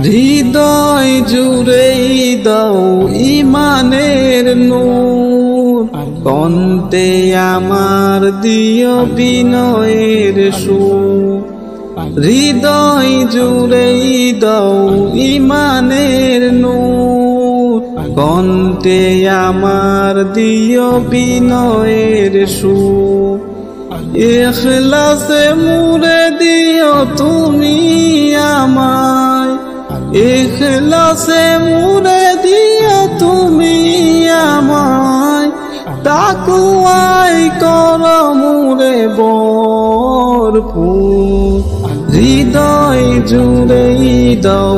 হৃদয় জুড়ে দাও ইমানের নূর, কণ্ঠে আমার দিও বিনয়ের সুর। হৃদয় জুড়ে দাও ইমানের নূর, কণ্ঠে আমার দিও বিনয়ের সুর। ইখলাসে মুরে দিও তুমি আমায়, ইখলাসে মুরে দিও তুমি আমায়। তাকওয়ায় কর মুরে ভরপুর, হৃদয় জুড়ে দাও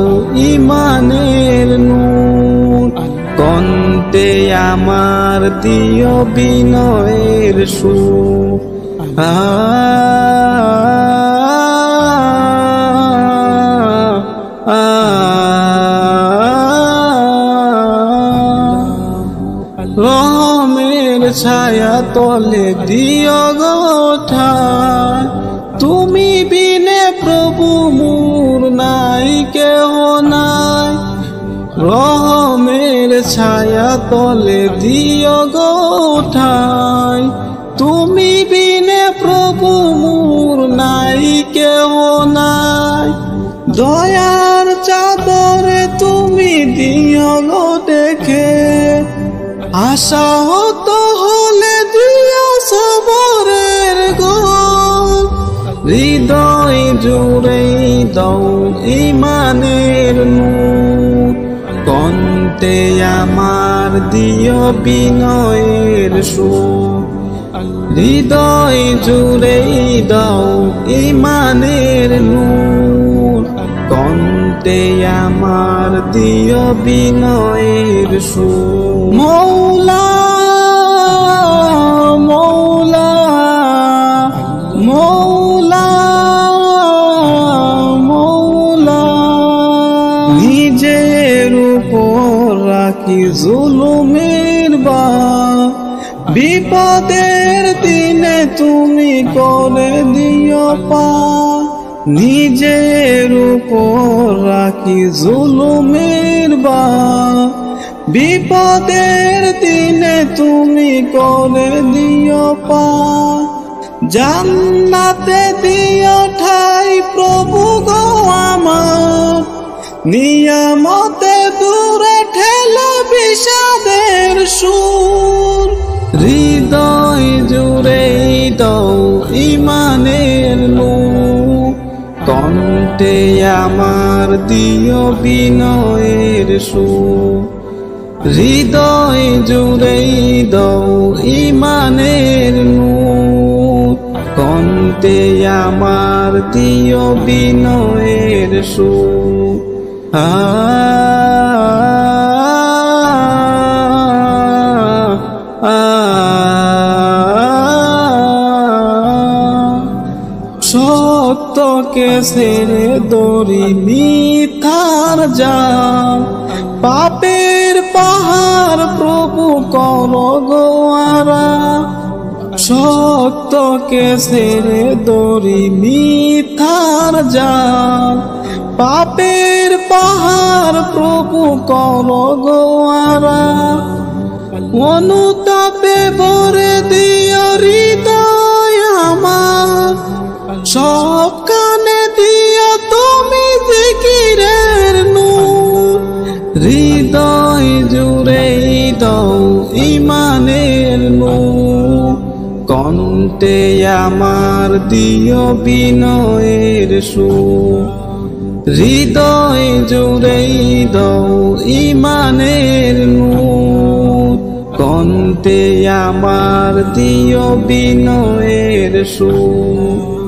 ইমানের নূর, কণ্ঠে আমার দিও বিনয়ের সুর। রহমের ছায়া তলে দিও গো ঠাই, তুমি বিনে প্রভু মোর নাই কেহ নাই। রহমের ছায়া তলে দিও গো ঠাই, তুমি বিনে প্রভু মোর নাই কেহ নাই। দয়ার চাদরে তুমি দিও গো দেখে, আশা হতো হলে দিও সবরের গো। হৃদয় জুড়ে দাও ইমানের নূর, কণ্ঠে আমার দিও বিনয়ের সুর। হৃদয় জুড়ে দাও ইমানের নূর, কণ্ঠে আমার দিও বিনয়ের সুর। মৌলা মৌলা মৌলা মৌলা, নিজের উপর রাখি জুলুমের ভার, বিপদের দিনে তুমি করে দিও পার। নিজের উপর রাখি জুলুমের ভার, বিপদের দিনে তুমি করে দিও পার। জান্নাতে দিও ঠাই প্রভু গো আমার, নিয়ামতে দূরে ঠেলে বিষাদের সুর। হৃদয় জুড়ে দাও ইমানের নূর, কণ্ঠে আমার দিও বিনয়ের সুর। হৃদয় জুড়ে দাও ইমানের নূর, কণ্ঠে আমার দিও বিনয়ের সুর। সত্যকে ছেড়ে দড়ি মিথ্যার জাল, পাপের পাহাড় প্রভু করো গো আড়াল। সত্যকে ছেড়ে দড়ি মিথ্যার জাল, পাপের পাহাড় প্রভু করো গো আড়াল। অনুতাপে ভরে দিও হৃদয় আমার, সব কানে দিও তুমি জিকিরের নূর। হৃদয় জুড়ে দাও ইমানের নূর, কণ্ঠে আমার দিও বিনয়ের সুর। হৃদয় জুড়ে দাও ইমানের নূর, কণ্ঠে আমার দিও বিনয়ের সুর।